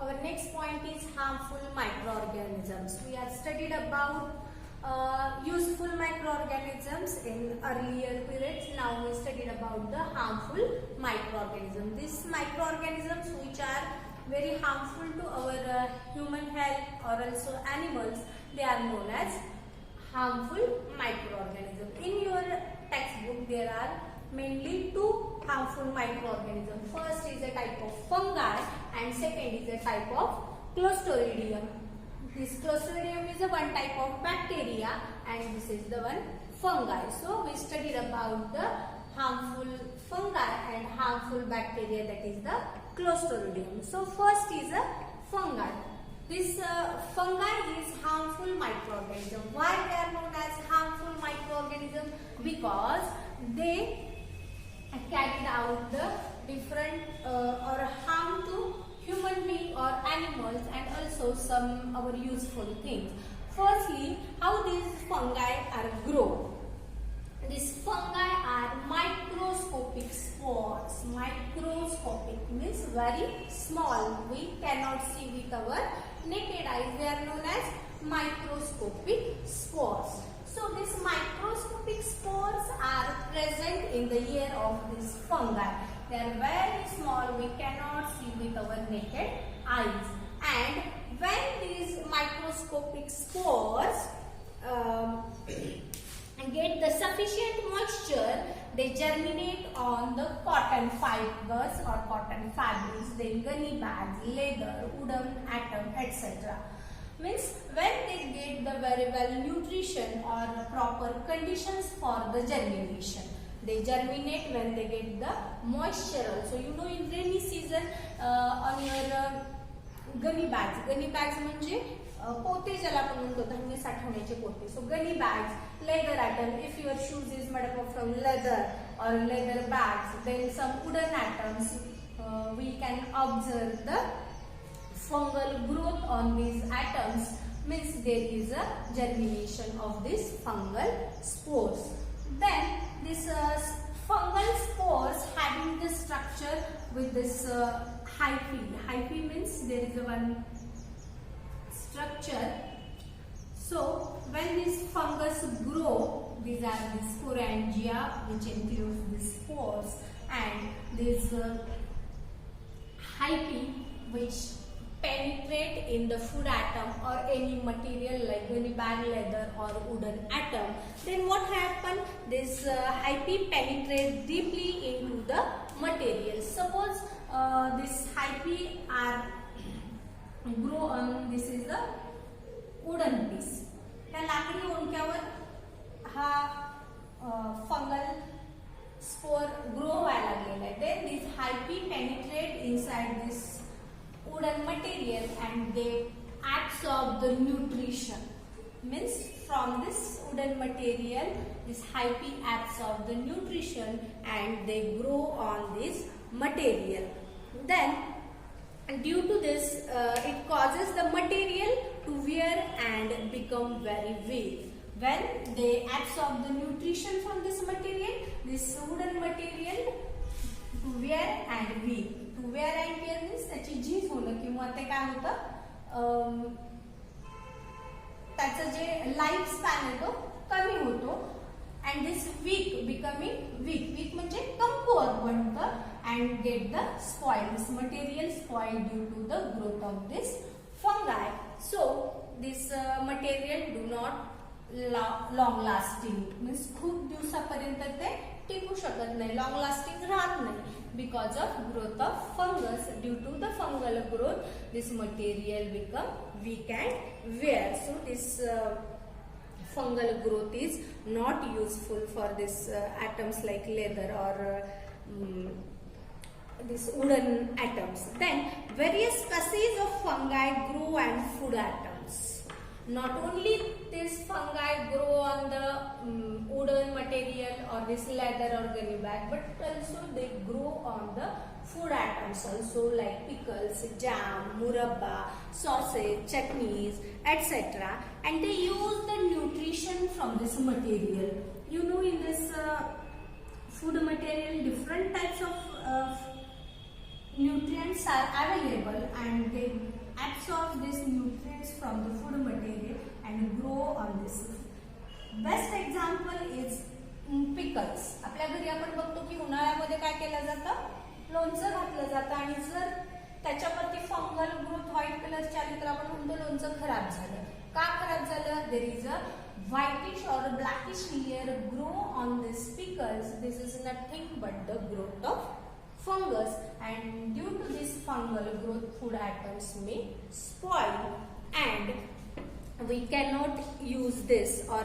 Our next point is harmful microorganisms. We have studied about useful microorganisms in earlier periods. Now we studied about the harmful microorganisms. These microorganisms which are very harmful to our human health or also animals, they are known as harmful microorganisms. In your textbook there are mainly two harmful microorganisms. First is a type of fungi and second is a type of Clostridium. This Clostridium is a one type of bacteria and this is the one fungi. So we studied about the harmful fungi and harmful bacteria, that is the Clostridium. So first is a fungi. This fungi is harmful microorganism. Why they are known as harmful microorganism? Because they carried out the different or harm to human being or animals and also some our useful things. Firstly, how these fungi are grown. These fungi are microscopic spores. Microscopic means very small. We cannot see with our naked eyes. They are known as microscopic spores. So these microscopic spores are present in the ear of this fungi. They are very small. We cannot see with our naked eyes. And when these microscopic spores get the sufficient moisture, they germinate on the cotton fibers or cotton fabrics, then gunny bags, leather, wooden atom, etc. Means when they get the very well nutrition or proper conditions for the germination. They germinate when they get the moisture also. You know, in rainy season on your gunny bags म्हणजे पोते ज्याला आपण म्हणतो धान्य साठवण्याचे पोते. So gunny bags, leather atom. If your shoes is made up from leather or leather bags, then some wooden atoms. We can observe the fungal growth on these atoms. Means there is a germination of these fungal spores. Then this fungal spores having the structure with this hyphae. Hyphae means there is a one structure. So when these fungus grow, these are the sporangia, which includes the spores, and this hyphae which penetrate in the food atom or any material like gunny bag, leather or wooden atom. Then what happen? This hyphae penetrate deeply into the material. Suppose this hyphae are grow on, this is the wooden piece. या लाकडी ओंडक्यावर हा fungal spore grow व्हायला लागलेला आहे. Then this hyphae penetrate inside this wooden material and they absorb the nutrition. Means from this wooden material, this hyphae absorb the nutrition and they grow on this material. Then due to this, it causes the material to wear and become very weak. When they absorb the nutrition from this material, this wooden material to wear and weak. To wear and tear means त्याची झीज होणं किंवा ते काय होतं, त्याचं जे life span आहे तो कमी होतो. and this weak becoming weak म्हणजे कमकुवत बनतं and get the spoil. This material spoil due to the growth of this fungi. So this material do not long lasting. means खूप दिवसापर्यंत ते टिकू शकत नाही, long lasting राहत नाही. Because of growth of fungus, due to the fungal growth, this material become weak and wear. So this fungal growth is not useful for this atoms like leather or this wooden atoms. Then various species of fungi grow on food atoms. Not only this fungi grow on the wooden material or this leather or gunny bag, but also they grow on the food atoms also, like pickles, jam, murabba, sausage, chutneys, etc. And they use the nutrition from this material. You know, in this food material, different types of nutrients are available and they from the food material and grow on this. Best example is pickles. आपल्या घरी आपण बघतो की उन्हाळ्यामध्ये काय केलं जातं, लोणचं घातलं जातं आणि जर त्याच्यावरती फंगल ग्रोथ व्हाईट कलरची आली तर आपण म्हणतो लोणचं खराब झालं. का खराब झालं? There is a whitish or blackish layer grow on these pickles. This is nothing but the growth of fungus, and due to this fungal growth food items may spoil and we cannot use this or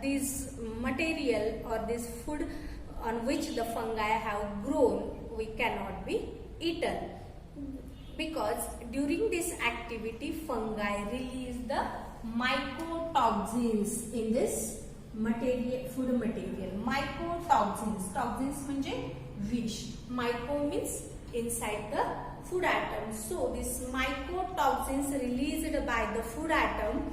this material or this food on which the fungi have grown, we cannot be eaten because during this activity fungi release the mycotoxins in this material, food material. Mycotoxins, toxins म्हणजे विष. Myco means inside the food atom. So this mycotoxins released by the food atom,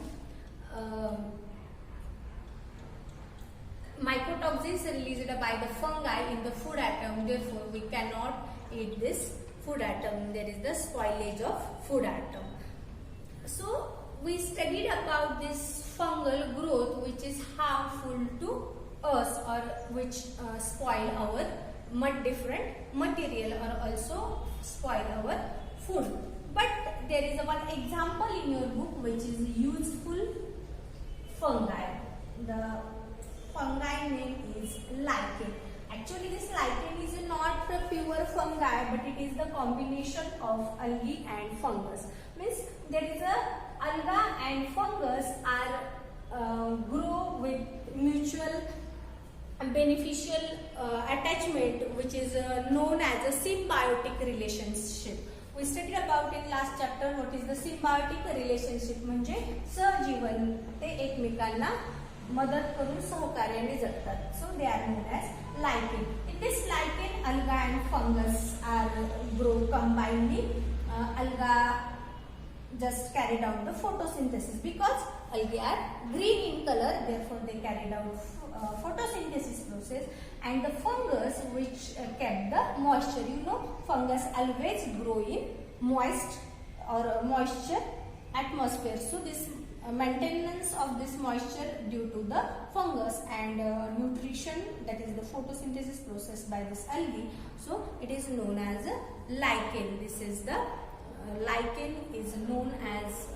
mycotoxins released by the fungi in the food atom. Therefore, we cannot eat this food atom. There is the spoilage of food atom. So we studied about this fungal growth which is harmful to us or which spoil our different material or also spoil our food. But there is one example in your book which is useful fungi. The fungi name is lichen. Actually this lichen is not a pure fungi but it is the combination of algae and fungus. Means there is a alga and fungus are grow with mutual beneficial attachment which is known as a symbiotic relationship. We studied about in last chapter what is the symbiotic relationship. म्हणजे सहजीवन, ते एकमेकांना मदत करून सहकार्याने जगतात. So they are known as lichen. In this lichen, alga and fungus are grow combinedly. Alga just carried out the photosynthesis because algae are green in color, therefore they carried out photosynthesis process, and the fungus which kept the moisture. You know, fungus always grow in moist or moisture atmosphere. So this maintenance of this moisture due to the fungus and nutrition, that is the photosynthesis process by this algae. So it is known as lichen. This is the lichen is known as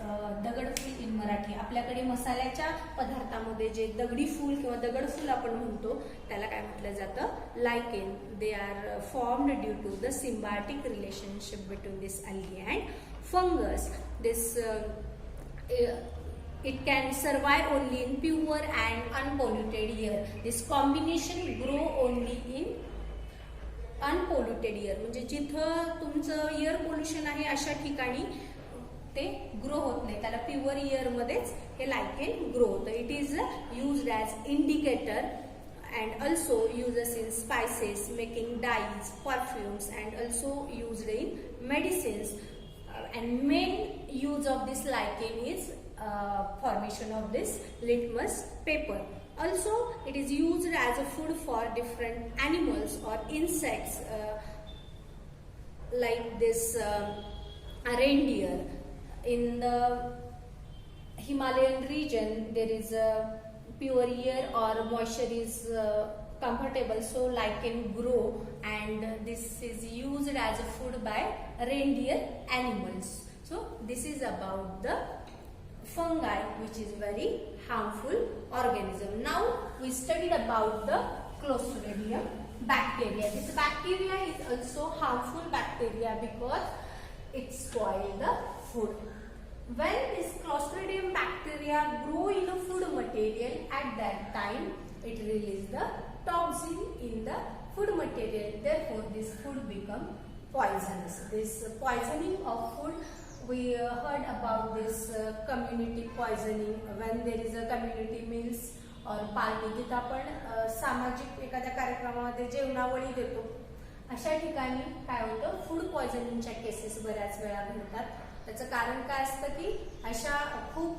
दगडफूल in Marathi. आपल्याकडे मसाल्याच्या पदार्थामध्ये जे दगडी फूल किंवा दगडफूल आपण म्हणतो त्याला काय म्हटलं जातं? lichen. They are formed due to the symbiotic relationship between this algae and fungus. This it can survive only in pure and unpolluted air. This combination grow only in unpolluted air. म्हणजे जिथं तुमचं air pollution आहे अशा ठिकाणी ते grow होत नाही, त्याला प्युअर एअर मध्येच हे लायकेन ग्रो होतं. It is used as indicator and also uses in spices, making dyes, perfumes, and also used in medicines. And main use of this lichen is formation of this litmus paper. Also, it is used as a food for different animals or insects, like this reindeer. In the Himalayan region, there is a pure air or moisture is comfortable, so lichen grow, and this is used as a food by reindeer animals. So, this is about the fungi, which is very harmful organism. Now we studied about the Clostridium bacteria. This bacteria is also harmful bacteria because it spoils the food. When this Clostridium bacteria grow in a food material, at that time it releases the toxin in the food material. Therefore, this food become poisonous. This poisoning of food, we heard about this community poisoning. When there is a community meals or party, जिथं आपण सामाजिक एखाद्या कार्यक्रमामध्ये जेवणावळी देतो, अशा ठिकाणी काय होतं, फूड पॉयझनिंगच्या केसेस बऱ्याच वेळा घडतात. त्याचं कारण काय असतं की अशा खूप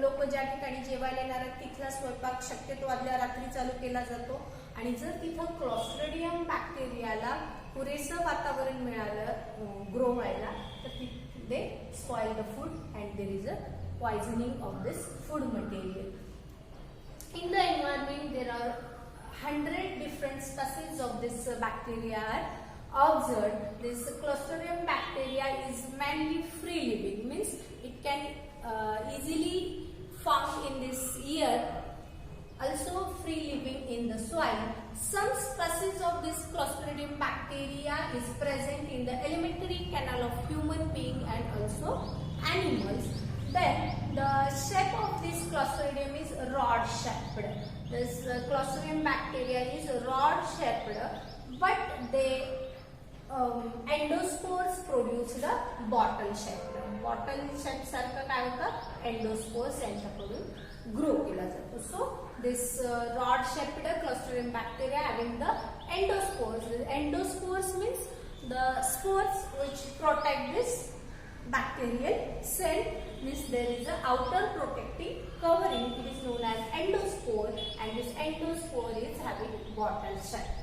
लोक ज्या ठिकाणी जेवायला येणार आहेत तिथला स्वयंपाक शक्यतो आदल्या रात्री चालू केला जातो, आणि जर तिथं क्लॉस्ट्रिडियम बॅक्टेरियाला पुरेसं वातावरण मिळालं ग्रो व्हायला तर they spoil the food and there is a poisoning of this food material. In the environment, there are 100 different species of this bacteria are observed. This Clostridium bacteria is mainly free living, means it can easily found in this air, also free living in the soil. Some species of this Clostridium bacteria is present in the alimentary canal of human being and also animals. Then the shape of this Clostridium is rod shaped. This Clostridium bacteria is rod shaped, but they endospores produce the bottle shape. Bottle shape सारखं काय होतं endospores यांच्याकडून grow केला जातो. So this rod shaped Clostridium bacteria having the endospores. The endospores means the spores which protect this bacterial cell, means there is a outer protecting covering. It is known as endospore, and this endospore is having bottle shape.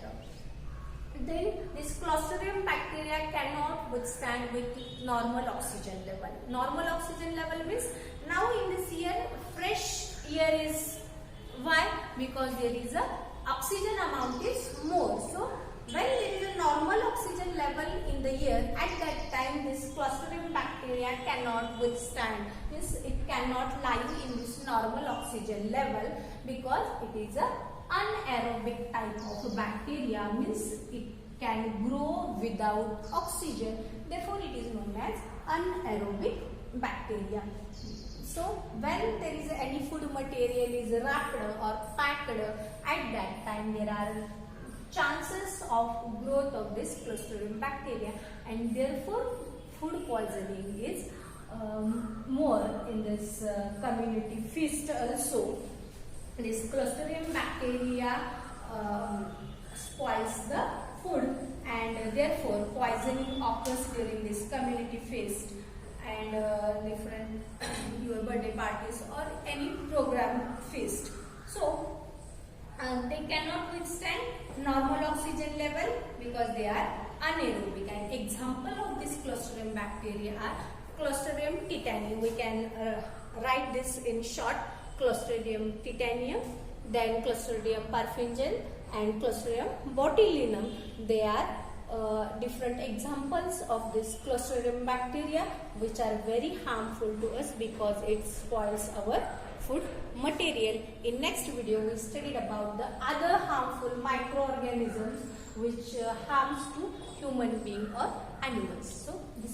Then this Clostridium bacteria cannot withstand with normal oxygen level. Normal oxygen level means now in this air, fresh air is, why? Because there is a oxygen amount is more. So when there is a normal oxygen level in the air, at that time this Clostridium bacteria cannot withstand, means it cannot lie in this normal oxygen level, because it is a anaerobic type of bacteria, means it can grow without oxygen, therefore it is known as anaerobic bacteria. So when there is any food material is wrapped or packed, at that time there are chances of growth of this Clostridium bacteria, and therefore food poisoning is more in this community feast also. This Clostridium bacteria spoils the food, and therefore poisoning occurs during this community feast and different your birthday parties or any program feast. So they cannot withstand normal oxygen level because they are anaerobic. An example of this Clostridium bacteria are Clostridium tetani. We can write this in short: Clostridium tetanium, then Clostridium perfringens and Clostridium botulinum. They are different examples of this Clostridium bacteria which are very harmful to us because it spoils our food material. In next video we studied about the other harmful microorganisms which harms to human being or animals. So this